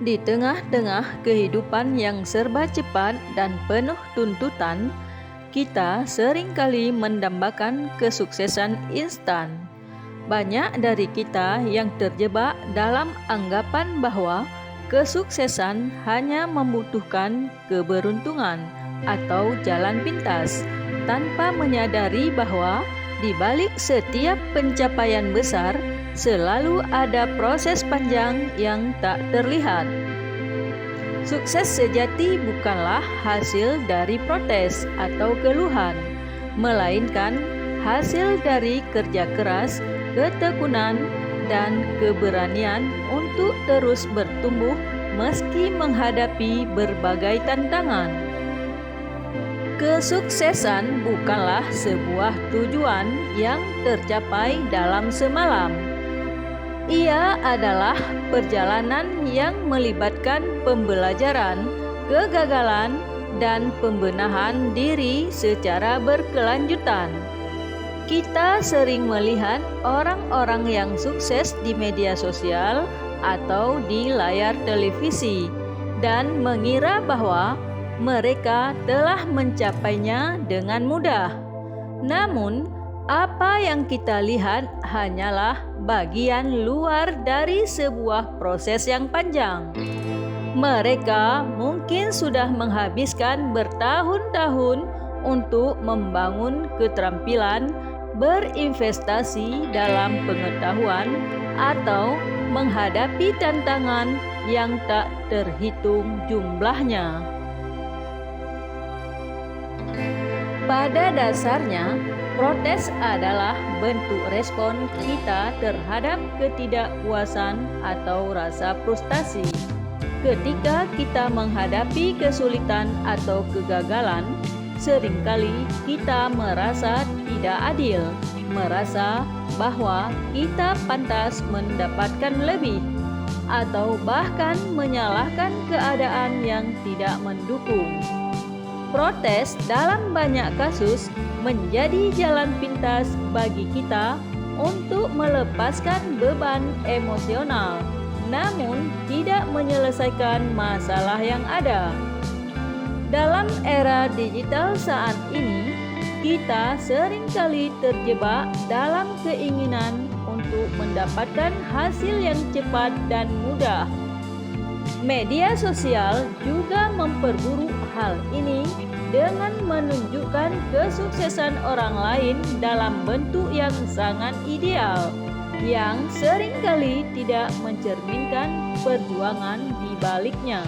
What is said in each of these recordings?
Di tengah-tengah kehidupan yang serba cepat dan penuh tuntutan, kita seringkali mendambakan kesuksesan instan. Banyak dari kita yang terjebak dalam anggapan bahwa kesuksesan hanya membutuhkan keberuntungan atau jalan pintas, tanpa menyadari bahwa di balik setiap pencapaian besar selalu ada proses panjang yang tak terlihat. Sukses sejati bukanlah hasil dari protes atau keluhan, melainkan hasil dari kerja keras, ketekunan, dan keberanian untuk terus bertumbuh meski menghadapi berbagai tantangan. Kesuksesan bukanlah sebuah tujuan yang tercapai dalam semalam. Ia adalah perjalanan yang melibatkan pembelajaran, kegagalan, dan pembenahan diri secara berkelanjutan. Kita sering melihat orang-orang yang sukses di media sosial atau di layar televisi dan mengira bahwa mereka telah mencapainya dengan mudah. Namun, apa yang kita lihat hanyalah bagian luar dari sebuah proses yang panjang. Mereka mungkin sudah menghabiskan bertahun-tahun untuk membangun keterampilan, berinvestasi dalam pengetahuan, atau menghadapi tantangan yang tak terhitung jumlahnya. Pada dasarnya, protes adalah bentuk respon kita terhadap ketidakpuasan atau rasa frustasi. Ketika kita menghadapi kesulitan atau kegagalan, seringkali kita merasa tidak adil, merasa bahwa kita pantas mendapatkan lebih, atau bahkan menyalahkan keadaan yang tidak mendukung. Protes dalam banyak kasus menjadi jalan pintas bagi kita untuk melepaskan beban emosional, namun tidak menyelesaikan masalah yang ada. Dalam era digital saat ini, kita seringkali terjebak dalam keinginan untuk mendapatkan hasil yang cepat dan mudah. Media sosial juga memperburuk hal ini dengan menunjukkan kesuksesan orang lain dalam bentuk yang sangat ideal, yang seringkali tidak mencerminkan perjuangan di baliknya.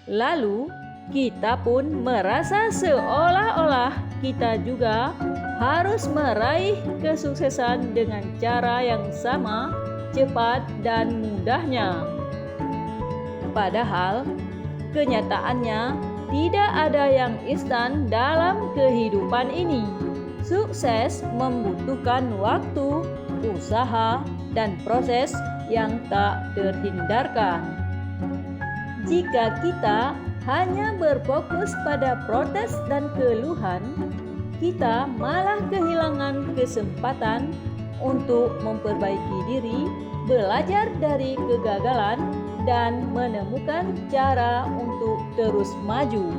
Lalu, kita pun merasa seolah-olah kita juga harus meraih kesuksesan dengan cara yang sama, cepat, dan mudahnya. Padahal, kenyataannya tidak ada yang instan dalam kehidupan ini. Sukses membutuhkan waktu, usaha, dan proses yang tak terhindarkan. Jika kita hanya berfokus pada protes dan keluhan, kita malah kehilangan kesempatan untuk memperbaiki diri, belajar dari kegagalan, dan menemukan cara untuk terus maju.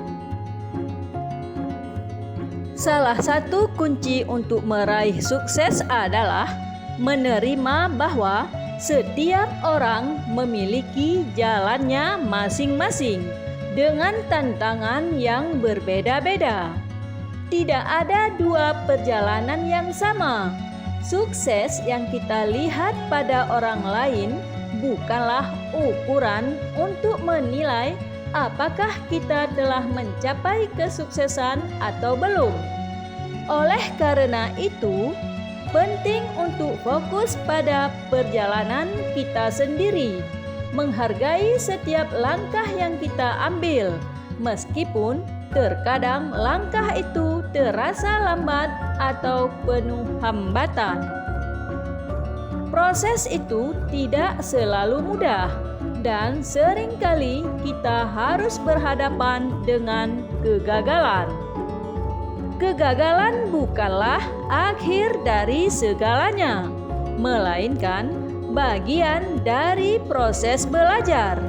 Salah satu kunci untuk meraih sukses adalah menerima bahwa setiap orang memiliki jalannya masing-masing dengan tantangan yang berbeda-beda. Tidak ada dua perjalanan yang sama. Sukses yang kita lihat pada orang lain bukanlah ukuran untuk menilai apakah kita telah mencapai kesuksesan atau belum. Oleh karena itu, penting untuk fokus pada perjalanan kita sendiri, menghargai setiap langkah yang kita ambil, meskipun terkadang langkah itu terasa lambat atau penuh hambatan. Proses itu tidak selalu mudah, dan seringkali kita harus berhadapan dengan kegagalan. Kegagalan bukanlah akhir dari segalanya, melainkan bagian dari proses belajar.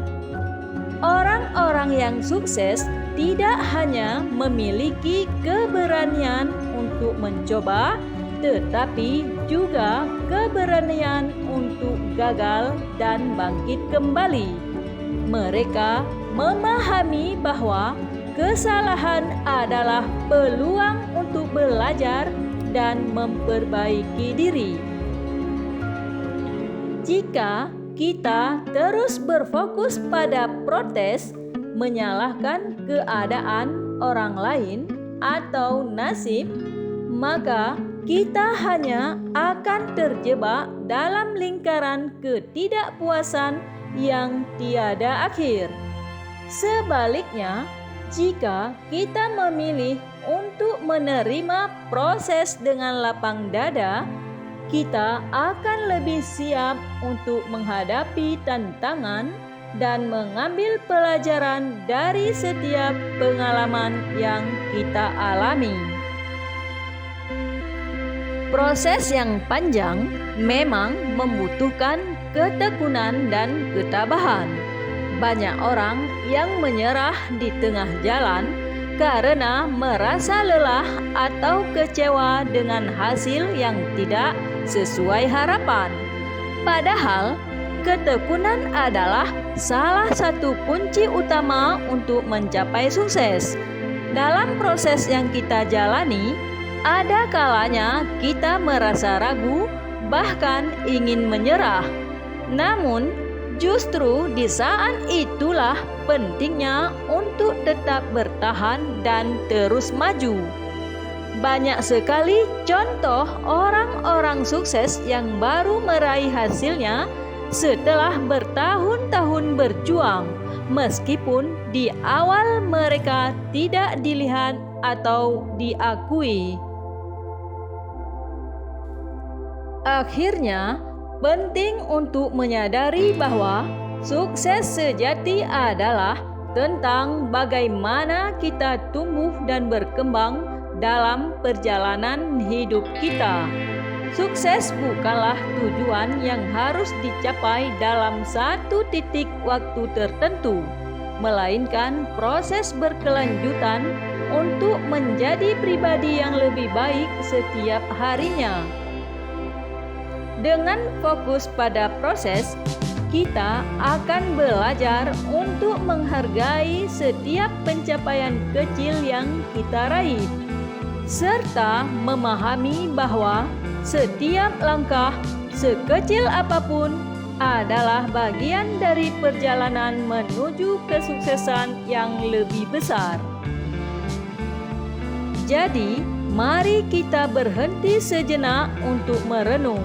Orang-orang yang sukses tidak hanya memiliki keberanian untuk mencoba, tetapi juga keberanian untuk gagal dan bangkit kembali. Mereka memahami bahwa kesalahan adalah peluang untuk belajar dan memperbaiki diri. Jika kita terus berfokus pada protes, menyalahkan keadaan orang lain atau nasib, maka kita hanya akan terjebak dalam lingkaran ketidakpuasan yang tiada akhir. Sebaliknya, jika kita memilih untuk menerima proses dengan lapang dada, kita akan lebih siap untuk menghadapi tantangan dan mengambil pelajaran dari setiap pengalaman yang kita alami. Proses yang panjang memang membutuhkan ketekunan dan ketabahan. Banyak orang yang menyerah di tengah jalan karena merasa lelah atau kecewa dengan hasil yang tidak sesuai harapan. Padahal, ketekunan adalah salah satu kunci utama untuk mencapai sukses. Dalam proses yang kita jalani, ada kalanya kita merasa ragu, bahkan ingin menyerah. Namun, justru di saat itulah pentingnya untuk tetap bertahan dan terus maju. Banyak sekali contoh orang-orang sukses yang baru meraih hasilnya setelah bertahun-tahun berjuang, meskipun di awal mereka tidak dilihat atau diakui. Akhirnya, penting untuk menyadari bahwa sukses sejati adalah tentang bagaimana kita tumbuh dan berkembang dalam perjalanan hidup kita. Sukses bukanlah tujuan yang harus dicapai dalam satu titik waktu tertentu, melainkan proses berkelanjutan untuk menjadi pribadi yang lebih baik setiap harinya. Dengan fokus pada proses, kita akan belajar untuk menghargai setiap pencapaian kecil yang kita raih, serta memahami bahwa setiap langkah, sekecil apapun, adalah bagian dari perjalanan menuju kesuksesan yang lebih besar. Jadi, mari kita berhenti sejenak untuk merenung.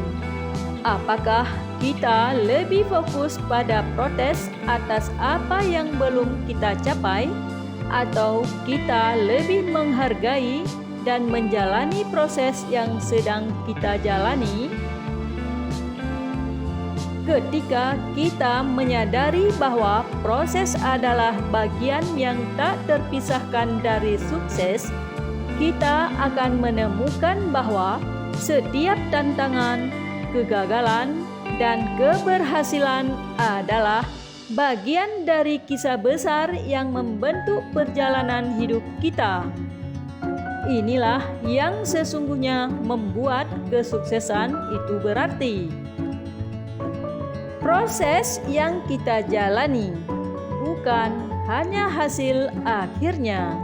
Apakah kita lebih fokus pada protes atas apa yang belum kita capai, atau kita lebih menghargai dan menjalani proses yang sedang kita jalani? Ketika kita menyadari bahwa proses adalah bagian yang tak terpisahkan dari sukses, kita akan menemukan bahwa setiap tantangan, kegagalan, dan keberhasilan adalah bagian dari kisah besar yang membentuk perjalanan hidup kita. Inilah yang sesungguhnya membuat kesuksesan itu berarti. Proses yang kita jalani bukan hanya hasil akhirnya.